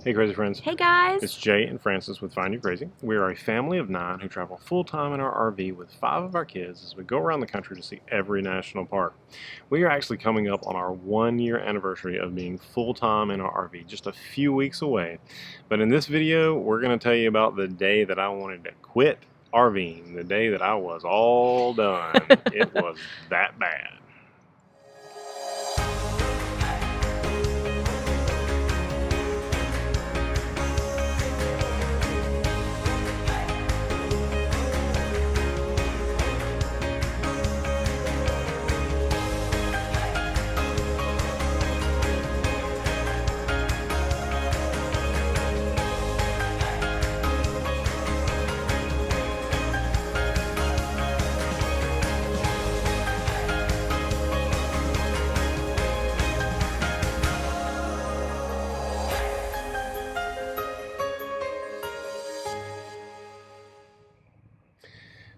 Hey crazy friends, Hey guys! it's Jay and Francis with Find You Crazy. We are a family of 9 who travel full-time in our RV with 5 of our kids as we go around the country to see every national park. We are actually coming up on our 1-year anniversary of being full-time in our RV, just a few weeks away. But in this video, we're going to tell you about the day that I wanted to quit RVing, the day that I was all done. It was that bad.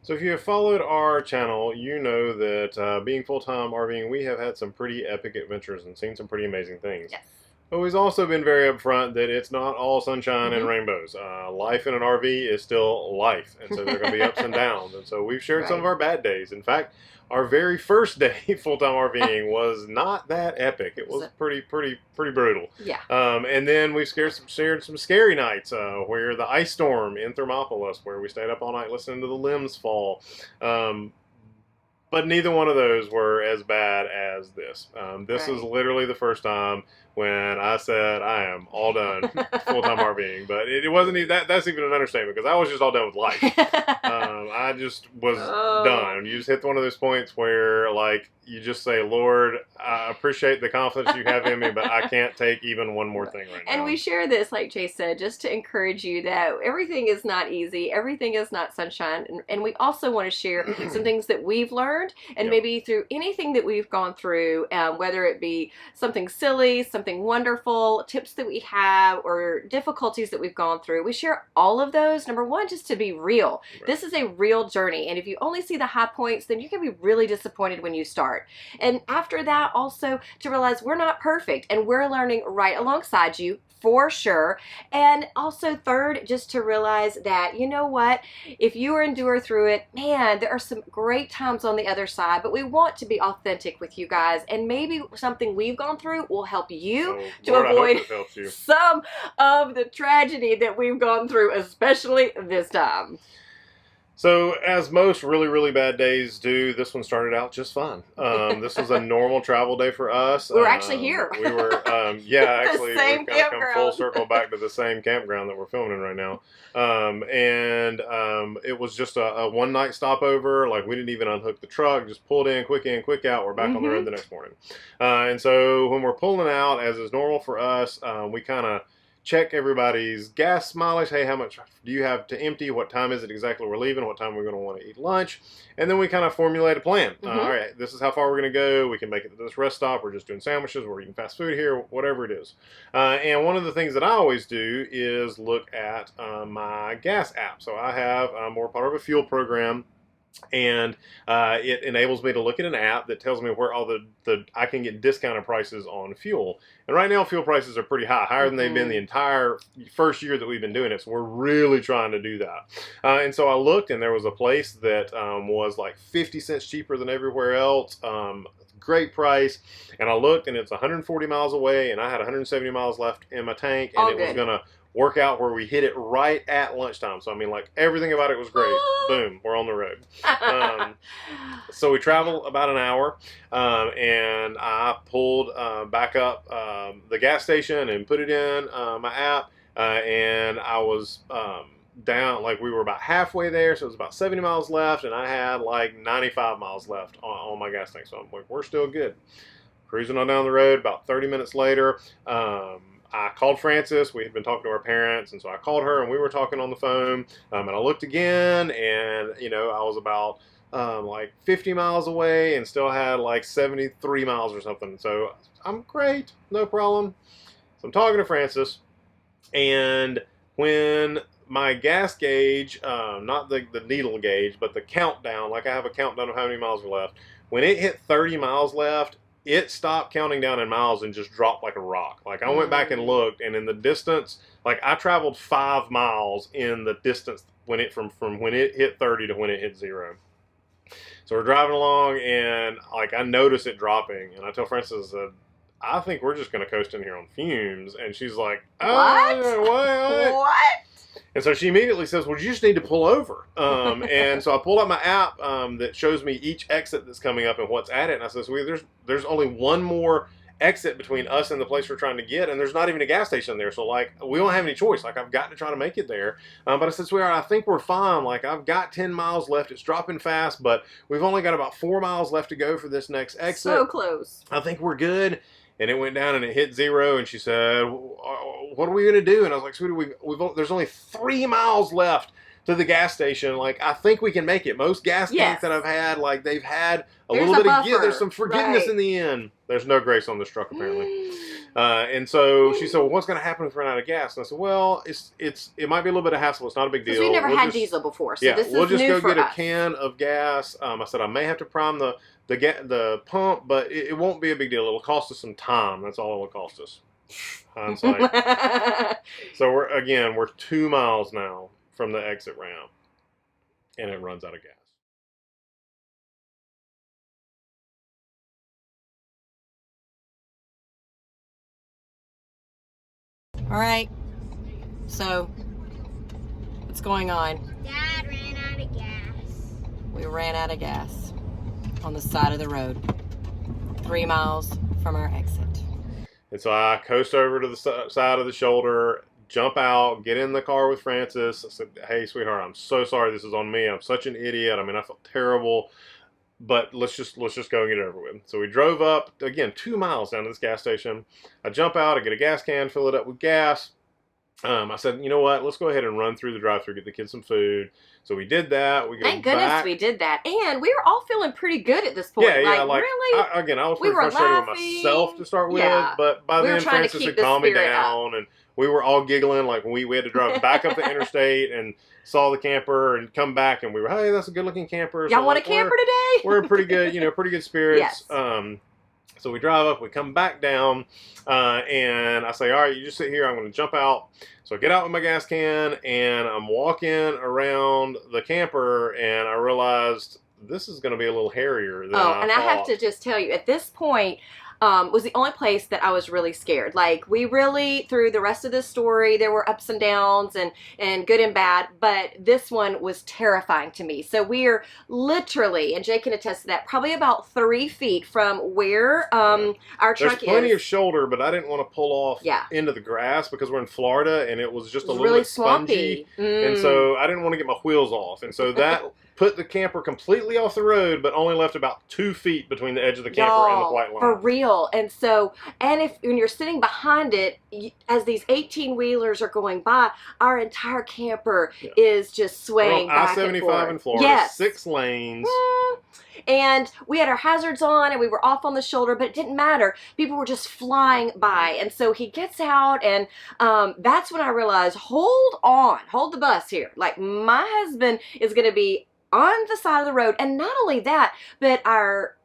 So if you have followed our channel, you know that being full-time RVing, we have had some pretty epic adventures and seen some pretty amazing things. Yes. But we've also been very upfront that it's not all sunshine and rainbows. Life in an RV is still life, and so there are going to be ups and downs. And so we've shared some of our bad days. In fact, our very first day full-time RVing was not that epic. It was pretty brutal. Yeah. And then we've shared some scary nights where the ice storm in Thermopolis, where we stayed up all night listening to the limbs fall. But neither one of those were as bad as this. This is literally the first time when I said I am all done full-time RVing. But it wasn't even that's even an understatement, because I was just all done with life. I just was done. You just hit one of those points where, like, you just say, Lord, I appreciate the confidence you have in me, but I can't take even one more thing right now. And we share this, like Jay said, just to encourage you that everything is not easy. Everything is not sunshine. And we also want to share some things that we've learned, and maybe through anything that we've gone through, whether it be something silly, something wonderful, tips that we have, or difficulties that we've gone through. We share all of those, number one, just to be real. This is a real journey. And if you only see the high points, then you're going to be really disappointed when you start. And after that, also to realize we're not perfect, and we're learning right alongside you for sure. And also third, just to realize that, you know what, if you endure through it, man, there are some great times on the other side, but we want to be authentic with you guys, and maybe something we've gone through will help you to avoid some of the tragedy that we've gone through, especially this time. So, as most really bad days do, this one started out just fine. This was a normal travel day for us. We were actually here. We were, actually, we've kind of come full circle back to the same campground that we're filming in right now. It was just a one-night stopover. Like, we didn't even unhook the truck, just pulled in, quick out. We're back on the road the next morning. And so, when we're pulling out, as is normal for us, we kind of check everybody's gas mileage. Hey, how much do you have to empty? What time is it exactly we're leaving? What time we're going to want to eat lunch? And then we kind of formulate a plan. All right, this is how far we're going to go. We can make it to this rest stop. We're just doing sandwiches. We're eating fast food here, whatever it is. And one of the things that I always do is look at my gas app. So I have, we're part of a fuel program, and it enables me to look at an app that tells me where all I can get discounted prices on fuel. And right now, fuel prices are pretty high, higher than they've been the entire first year that we've been doing it. So we're really trying to do that. And so I looked, and there was a place that was like 50 cents cheaper than everywhere else. Great price. And I looked, and it's 140 miles away, and I had 170 miles left in my tank, and it was going to work out where we hit it right at lunchtime. So, I mean, like, everything about it was great. Boom, we're on the road. So we traveled about an hour, and I pulled back up the gas station and put it in my app, and I was down, like, we were about halfway there, so it was about 70 miles left, and I had like 95 miles left on my gas tank. So I'm like, we're still good. Cruising on down the road. About 30 minutes later, I called Francis. We had been talking to our parents, and so I called her, and we were talking on the phone. And I looked again, and, you know, I was about like 50 miles away and still had like 73 miles or something. So I'm great, no problem. So I'm talking to Francis, and when my gas gauge, not the needle gauge, but the countdown, like I have a countdown of how many miles are left, when it hit 30 miles left, it stopped counting down in miles and just dropped like a rock. Like I went back and looked, and in the distance, like I traveled 5 miles in the distance when it from when it hit 30 to when it hit 0. So we're driving along, and like I notice it dropping, and I tell Frances, I think we're just going to coast in here on fumes. And she's like, oh, what? What? And so she immediately says, well, you just need to pull over. And so I pulled out my app that shows me each exit that's coming up and what's at it. And I said, well, there's only one more exit between us and the place we're trying to get, and there's not even a gas station there. So, like, we don't have any choice. Like, I've got to try to make it there. But I said, sweetheart, I think we're fine. Like, I've got 10 miles left. It's dropping fast, but we've only got about 4 miles left to go for this next exit. So close. I think we're good. And it went down and it hit 0, and she said, what are we going to do? And I was like, sweetie, there's only 3 miles left to the gas station. Like, I think we can make it. Most gas tanks that I've had, like, they've had there's little bit of there's some forgiveness in the end. There's no grace on this truck, apparently. And so she said, well, what's going to happen if we're out of gas? And I said, well, it might be a little bit of hassle. It's not a big deal. Because we never had diesel before, so this is new for us. We'll just go get a can of gas. I said, I may have to prime the pump, but it won't be a big deal. It'll cost us some time. That's all it will cost us. Hindsight. So we're 2 miles now from the exit ramp, and it runs out of gas. All right. So, what's going on? Dad ran out of gas. We ran out of gas on the side of the road, 3 miles from our exit. And so I coast over to the side of the shoulder, jump out, get in the car with Frances. I said, hey, sweetheart, I'm so sorry this is on me. I'm such an idiot. I mean, I felt terrible, but let's just go and get it over with. So we drove up, again, 2 miles down to this gas station. I jump out, I get a gas can, fill it up with gas. I said, you know what, let's go ahead and run through the drive-thru, get the kids some food. So we did that. Thank goodness we did that. And we were all feeling pretty good at this point. Yeah, like really? I was pretty frustrated with myself to start with, but by then Frances had calmed me down, and we were all giggling. Like we had to drive back up the interstate and saw the camper and come back, and we were, hey, that's a good-looking camper. Y'all want a camper today? We're in pretty good spirits. Yes. So we drive up, we come back down, and I say, all right, you just sit here, I'm going to jump out. So I get out with my gas can, and I'm walking around the camper, and I realized this is going to be a little hairier than I thought. I have to just tell you, at this point, was the only place that I was really scared. Like, we really, through the rest of this story, there were ups and downs and good and bad, but this one was terrifying to me. So we're literally, and Jay can attest to that, probably about 3 feet from where our truck is. There's plenty of shoulder, but I didn't want to pull off into the grass because we're in Florida, and it was just a little bit spongy. And so I didn't want to get my wheels off. And so that put the camper completely off the road, but only left about 2 feet between the edge of the camper and the white line. For real. And so, when you're sitting behind it, as these 18-wheelers are going by, our entire camper is just swaying back and forth. I-75 in Florida, 6 lanes. And we had our hazards on, and we were off on the shoulder, but it didn't matter. People were just flying by. And so he gets out, and that's when I realized, hold the bus here. Like, my husband is going to be on the side of the road. And not only that, but our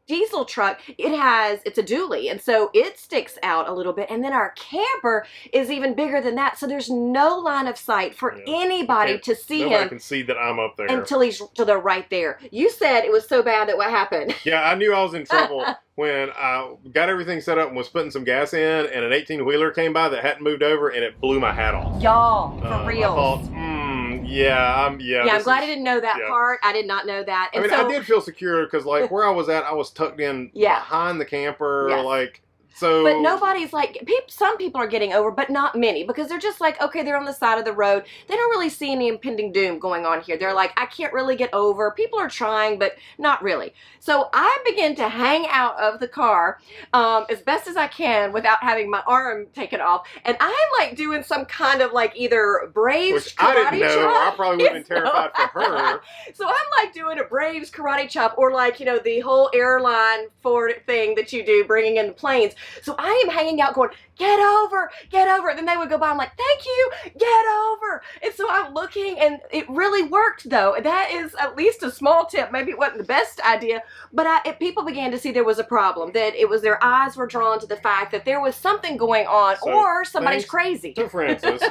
diesel truck, it's a dually, and so it sticks out a little bit, and then our camper is even bigger than that, so there's no line of sight for anybody to see him. Nobody can see that I'm up there. Until they're right there. You said it was so bad that what happened? Yeah, I knew I was in trouble when I got everything set up and was putting some gas in, and an 18-wheeler came by that hadn't moved over, and it blew my hat off. Y'all, for real. I thought, I'm glad I didn't know that part. I did not know that. And I did feel secure because, like, where I was at, I was tucked in behind the camper, like. So, but nobody's like, some people are getting over, but not many, because they're just like, okay, they're on the side of the road. They don't really see any impending doom going on here. They're like, I can't really get over. People are trying, but not really. So I begin to hang out of the car as best as I can without having my arm taken off. And I'm like doing some kind of like either Braves Which karate I didn't know. chop. I probably would have been terrified for her. So I'm like doing a Braves karate chop, or like, the whole airline forward thing that you do, bringing in the planes. So I am hanging out going, get over. Then they would go by. I'm like, thank you, get over. And so I'm looking, and it really worked, though. That is at least a small tip. Maybe it wasn't the best idea, but people began to see there was a problem, that it was their eyes were drawn to the fact that there was something going on, So, or somebody's thanks crazy. to Francis,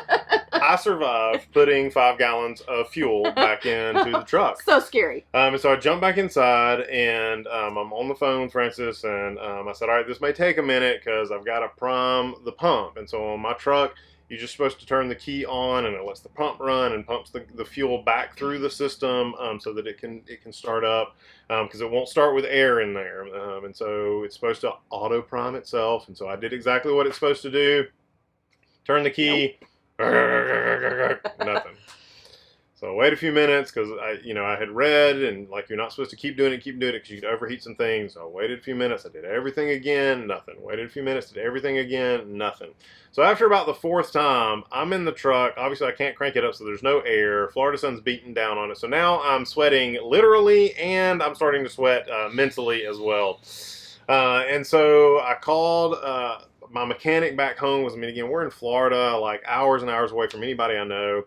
I survived putting 5 gallons of fuel back into the truck. So scary. And so I jumped back inside, and I'm on the phone with Francis, and I said, all right, this may take a minute because I've got to prime the pump. And so on my truck, you're just supposed to turn the key on, and it lets the pump run and pumps the fuel back through the system so that it can start up, because it won't start with air in there. And so it's supposed to auto prime itself. And so I did exactly what it's supposed to do. Turn the key. Nothing. So I waited a few minutes because I had read, and like, you're not supposed to keep doing it because you could overheat some things. So I waited a few minutes. I did everything again, nothing. Waited a few minutes, did everything again, nothing. So after about the 4th time, I'm in the truck. Obviously, I can't crank it up, so there's no air. Florida sun's beating down on it. So now I'm sweating literally, and I'm starting to sweat mentally as well. And so I called my mechanic back home. Again, we're in Florida, like hours and hours away from anybody I know.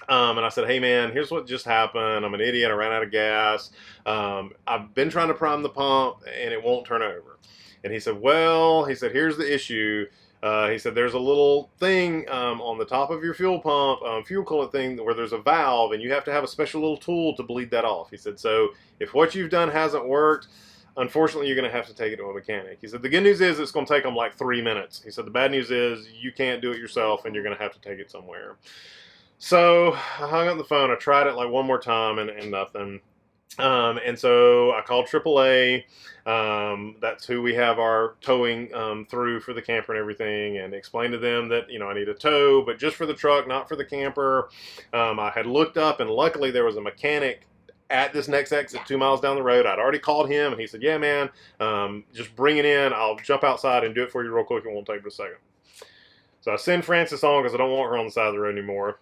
And I said, hey man, here's what just happened. I'm an idiot. I ran out of gas. I've been trying to prime the pump and it won't turn over. And he said, here's the issue. He said, there's a little thing on the top of your fuel pump, fuel coolant thing, where there's a valve, and you have to have a special little tool to bleed that off. He said, so if what you've done hasn't worked, unfortunately, you're going to have to take it to a mechanic. He said, the good news is it's going to take them like 3 minutes. He said, the bad news is you can't do it yourself, and you're going to have to take it somewhere. So I hung up the phone. I tried it like one more time, and nothing. And so I called AAA. That's who we have our towing through for the camper and everything, and explained to them that, I need a tow, but just for the truck, not for the camper. I had looked up, and luckily there was a mechanic at this next exit 2 miles down the road. I'd already called him, and he said, yeah, man, just bring it in. I'll jump outside and do it for you real quick. It won't take but a second. So I send Frances on because I don't want her on the side of the road anymore.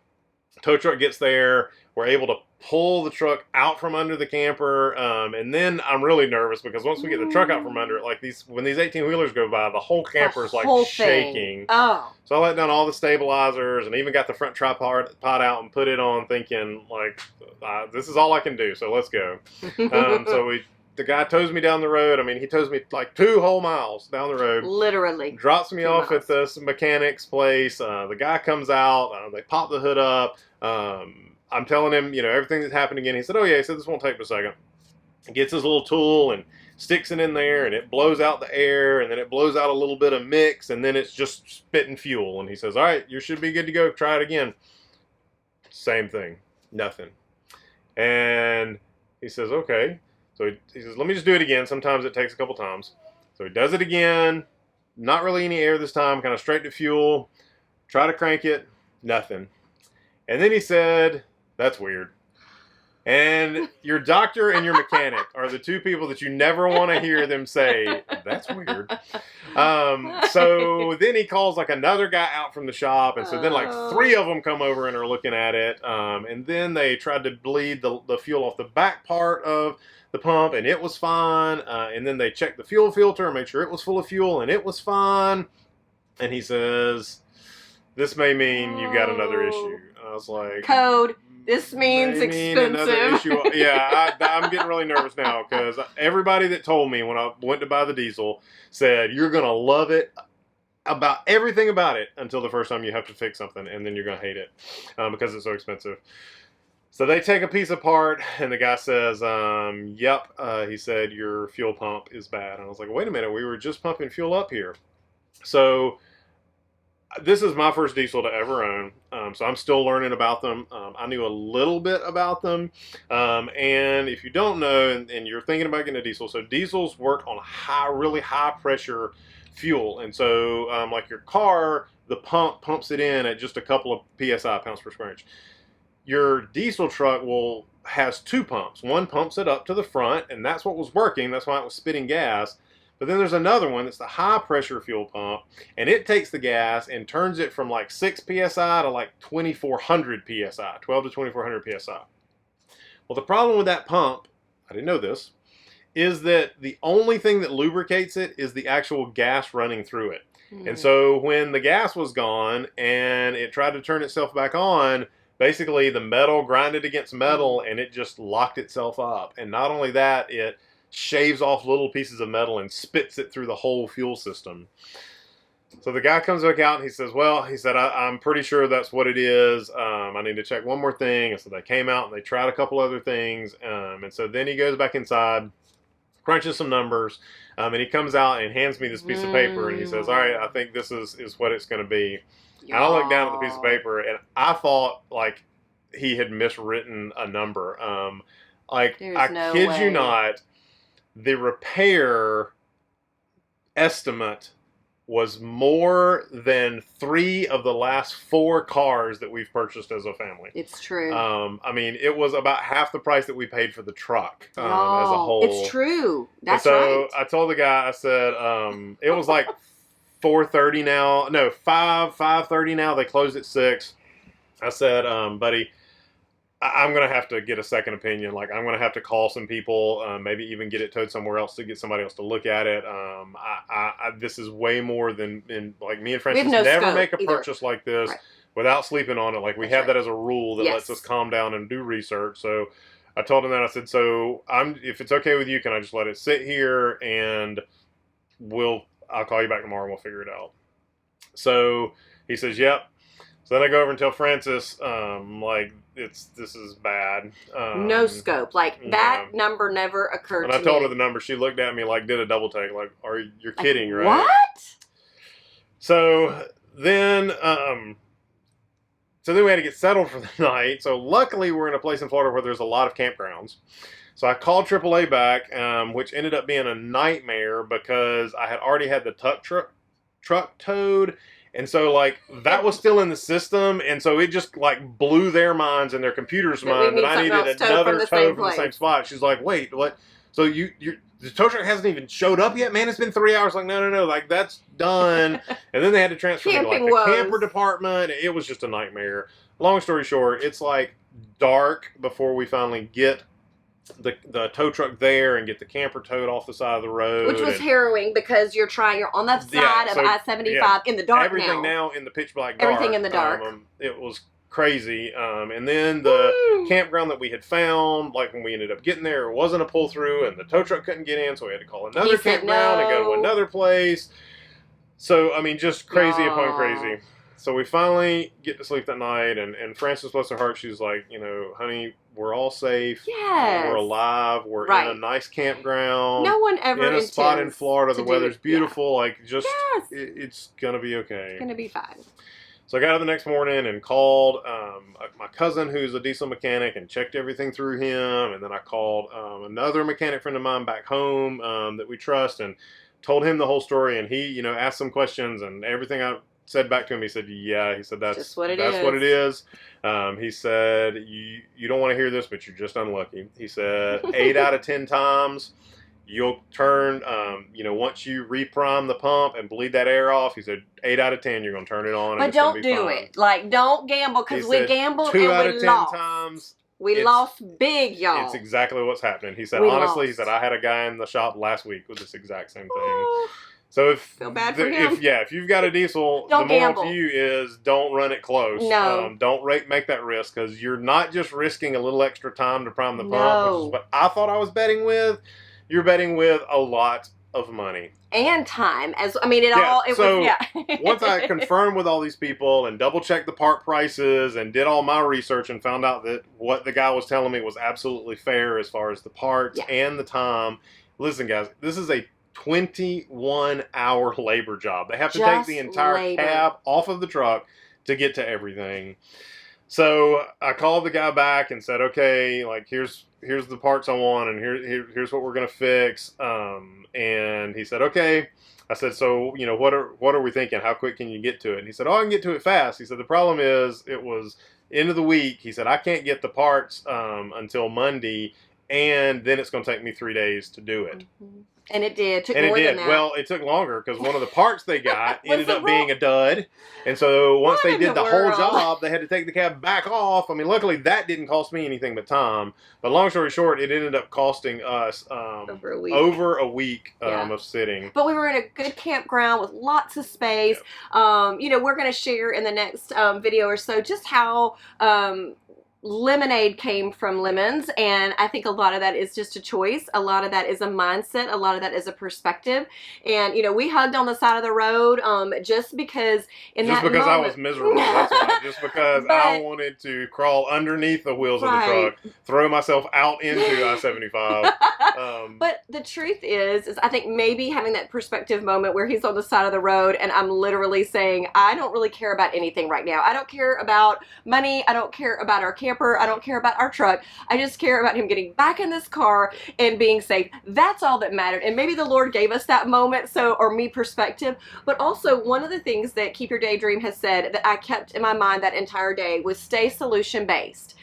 Tow truck gets there. We're able to pull the truck out from under the camper, and then I'm really nervous because once we get the truck out from under it, like when these 18-wheelers go by, the whole camper is like shaking. Oh. So I let down all the stabilizers and even got the front tripod out and put it on, thinking like, this is all I can do, so let's go. So the guy tows me down the road. I mean, he tows me like 2 whole miles down the road. Literally. Drops me off at this mechanic's place. The guy comes out. They pop the hood up. I'm telling him, everything that's happened again. He said, oh yeah, he said, this won't take but a second. He gets his little tool and sticks it in there, and it blows out the air, and then it blows out a little bit of mix, and then it's just spitting fuel. And he says, all right, you should be good to go. Try it again. Same thing. Nothing. And he says, okay. So he says, let me just do it again. Sometimes it takes a couple times. So he does it again. Not really any air this time. Kind of straight to fuel. Try to crank it. Nothing. And then he said, that's weird. And your doctor and your mechanic are the 2 people that you never want to hear them say, that's weird. So then he calls like another guy out from the shop. And so then like 3 of them come over and are looking at it. And then they tried to bleed the fuel off the back part of the pump, and it was fine. And then they checked the fuel filter and made sure it was full of fuel, and it was fine. And he says, this may mean you've got another issue. I was like, code. This means expensive. Yeah, I'm getting really nervous now because everybody that told me when I went to buy the diesel said, you're going to love it, about everything about it, until the first time you have to fix something, and then you're going to hate it because it's so expensive. So they take a piece apart, and the guy says, yep, he said, your fuel pump is bad. And I was like, wait a minute, we were just pumping fuel up here. So this is my first diesel to ever own, so I'm still learning about them. I knew a little bit about them, and if you don't know, and you're thinking about getting a diesel, so diesels work on really high pressure fuel, and so like your car, the pump pumps it in at just a couple of PSI, pounds per square inch. Your diesel truck has 2 pumps. One pumps it up to the front, and that's what was working. That's why it was spitting gas. But then there's another one that's the high pressure fuel pump, and it takes the gas and turns it from like 6 PSI to like 2400 PSI, 12 to 2400 PSI. Well, the problem with that pump, I didn't know this, is that the only thing that lubricates it is the actual gas running through it. And so when the gas was gone and it tried to turn itself back on, basically the metal grinded against metal and it just locked itself up. And not only that, it shaves off little pieces of metal and spits it through the whole fuel system. So the guy comes back out and he says, well, he said, I'm pretty sure that's what it is. I need to check one more thing. And so they came out and they tried a couple other things. And so then he goes back inside, crunches some numbers, and he comes out and hands me this piece of paper and he says, all right, I think this is what it's going to be. And I look down at the piece of paper and I thought like he had miswritten a number. I kid you not, the repair estimate was more than 3 of the last 4 cars that we've purchased as a family. It's true. I mean, it was about half the price that we paid for the truck as a whole. It's true. That's right. So I told the guy, I said, it was like 4:30 now. No, 5:30 now. They closed at 6. I said, buddy, I'm going to have to get a second opinion. Like, I'm going to have to call some people, maybe even get it towed somewhere else to get somebody else to look at it. This is way more than, like, me and Francis never make a purchase like this without sleeping on it. Like, we have that as a rule that lets us calm down and do research. So I told him that. I said, so if it's okay with you, can I just let it sit here and I'll call you back tomorrow and we'll figure it out. So he says, yep. So then I go over and tell Francis, this is bad. No scope. Like, that number never occurred to me. And I told her the number. She looked at me like, did a double take. Like, you're kidding, right? What? So then, we had to get settled for the night. So luckily we're in a place in Florida where there's a lot of campgrounds. So I called AAA back, which ended up being a nightmare because I had already had the truck towed. And so, like, that was still in the system, and so it just, like, blew their minds and their computer's mind that I needed another tow from the same spot. She's like, wait, what? So the tow truck hasn't even showed up yet? Man, it's been 3 hours. Like, no, like, that's done. And then they had to transfer me to, like, the camper department. It was just a nightmare. Long story short, it's, like, dark before we finally get the tow truck there and get the camper towed off the side of the road. Which was harrowing because you're on the side of I-75 in the dark. Everything now in the pitch black dark. Everything in the dark. It was crazy. And then the campground that we had found, like when we ended up getting there, it wasn't a pull through and the tow truck couldn't get in, so we had to call another campground and go to another place. So, I mean, just crazy upon crazy. So we finally get to sleep that night, and Frances, bless her heart, she's like, honey, we're all safe. Yes. We're alive. We're in a nice campground. No one ever in a spot in Florida. The weather's beautiful. Yeah. Like, just, it's going to be okay. It's going to be fine. So I got up the next morning and called my cousin, who's a diesel mechanic, and checked everything through him. And then I called another mechanic friend of mine back home that we trust and told him the whole story. And he, asked some questions, and everything I said back to him, he said, yeah. He said, that's what it is. He said, you don't want to hear this, but you're just unlucky. He said, 8 out of 10 times you'll turn, once you reprime the pump and bleed that air off, he said, 8 out of 10 you're going to turn it on. But don't do it. Like, don't gamble, because we gambled 2 out of 10 times. We lost big, y'all. It's exactly what's happening. He said, honestly, he said, I had a guy in the shop last week with this exact same thing. So feel bad for him. If you've got a diesel, the moral to you is don't run it close. No. Don't make that risk, because you're not just risking a little extra time to prime the pump, which is what I thought I was betting with. You're betting with a lot of money. And time. Once I confirmed with all these people and double checked the part prices and did all my research and found out that what the guy was telling me was absolutely fair as far as the parts and the time. Listen, guys, this is a 21-hour labor job. They have to take the entire cab off of the truck to get to everything. So I called the guy back and said, okay, like here's the parts I want, and here's what we're gonna fix. And he said, okay. I said, so what are we thinking? How quick can you get to it? And he said, I can get to it fast. He said, the problem is it was end of the week. He said, I can't get the parts until Monday, and then it's going to take me 3 days to do it. And it did. It took And more it than did. that. Well, it took longer because one of the parts they got Was ended the up being a dud. And so once What they in did the the whole world? job, they had to take the cab back off. I mean, luckily that didn't cost me anything but time. But long story short, it ended up costing us over a week. of sitting. But we were in a good campground with lots of space. Yep. You know, we're going to share in the next video or so just how lemonade came from lemons, and I think a lot of that is just a choice. A lot of that is a mindset. A lot of that is a perspective. And you know, we hugged on the side of the road just because I was miserable. That's why. Just because I wanted to crawl underneath the wheels of the truck, throw myself out into I-75. But the truth is I think maybe having that perspective moment where he's on the side of the road and I'm literally saying, I don't really care about anything right now. I don't care about money. I don't care about our camper. I don't care about our truck. I just care about him getting back in this car and being safe. That's all that mattered. And maybe the Lord gave us that moment, or me perspective. But also one of the things that Keep Your Daydream has said that I kept in my mind that entire day was stay solution based.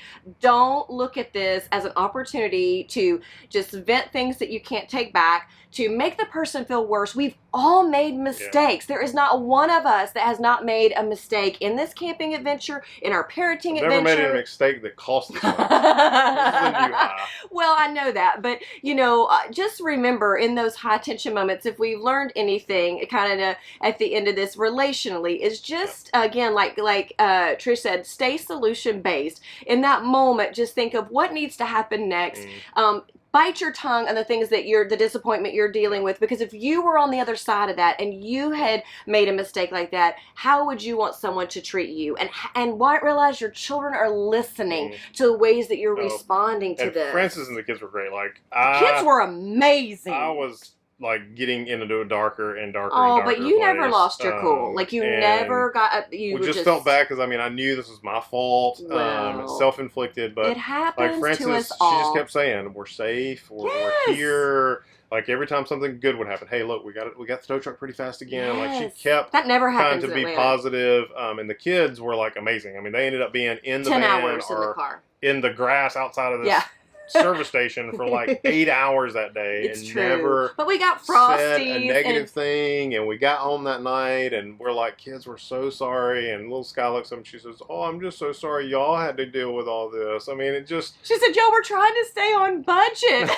Don't look at this as an opportunity to just vent things that you can't take back, to make the person feel worse. We've all made mistakes. There is not one of us that has not made a mistake in this camping adventure, in our parenting adventure. Never made a mistake that cost us much. This is a new high. Well, I know that, but you know, just remember in those high tension moments, if we've learned anything, kind of at the end of this relationally, is just again, like Trish said, stay solution based. In that moment, just think of what needs to happen next. Bite your tongue on the things that the disappointment you're dealing with, because if you were on the other side of that and you had made a mistake like that, how would you want someone to treat you? And realize your children are listening to the ways that you're responding to this. Francis and the kids were great. Like the kids were amazing. I was like getting into a darker and darker and darker but you place. Never lost your cool. Like you never got you just felt bad because I mean I knew this was my fault, self-inflicted, but it happens like Francis, to us all. She just kept saying we're safe, we're here. Like every time something good would happen, hey, look, we got the tow truck pretty fast again. Like she kept that never happens trying to be positive, and the kids were like amazing. I mean, they ended up being in the 10 van hours or in the car, in the grass outside of this service station for like 8 hours that day. It's and true. Never but we got Frosties. Said a negative thing, and we got home that night, and we're like, kids, we're so sorry. And little Sky looks up and she says, oh, I'm just so sorry y'all had to deal with all this. I mean, it just... She said, y'all were trying to stay on budget.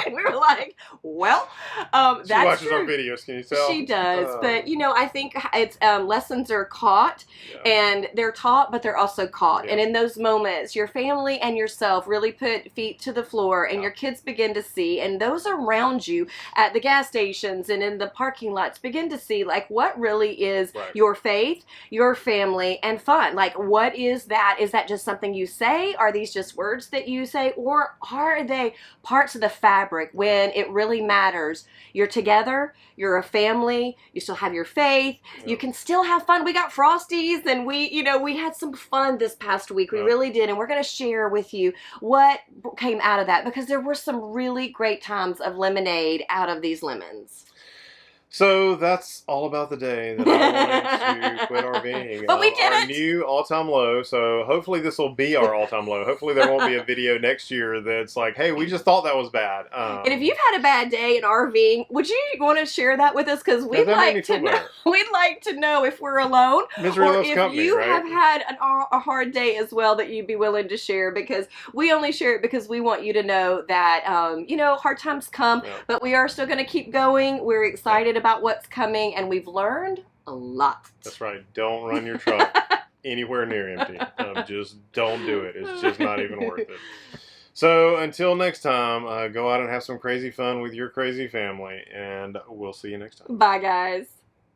And we were like, well, that's She watches true. our videos, can you tell? She does, but you know, I think it's lessons are caught and they're taught, but they're also caught. And in those moments, your family and yourself really put feet to the floor, and your kids begin to see, and those around you at the gas stations and in the parking lots begin to see like what really is your faith, your family, and fun. Like, what is that? Is that just something you say? Are these just words that you say, or are they parts of the fabric when it really matters? You're together, you're a family, you still have your faith, you can still have fun. We got Frosties, and we had some fun this past week. We really did, and we're going to share with you what came out of that, because there were some really great times of lemonade out of these lemons. So that's all about the day that I wanted to quit RVing. But we did our new all-time low. So hopefully this will be our all-time low. Hopefully there won't be a video next year that's like, hey, we just thought that was bad. And if you've had a bad day in RVing, would you want to share that with us? Because we'd like to know if we're alone, Misery or if company, you have had a hard day as well that you'd be willing to share. Because we only share it because we want you to know that hard times come, but we are still going to keep going. We're excited about what's coming, and we've learned a lot. That's right. Don't run your truck anywhere near empty. Just don't do it. It's just not even worth it. So until next time, go out and have some crazy fun with your crazy family, and we'll see you next time. Bye, guys.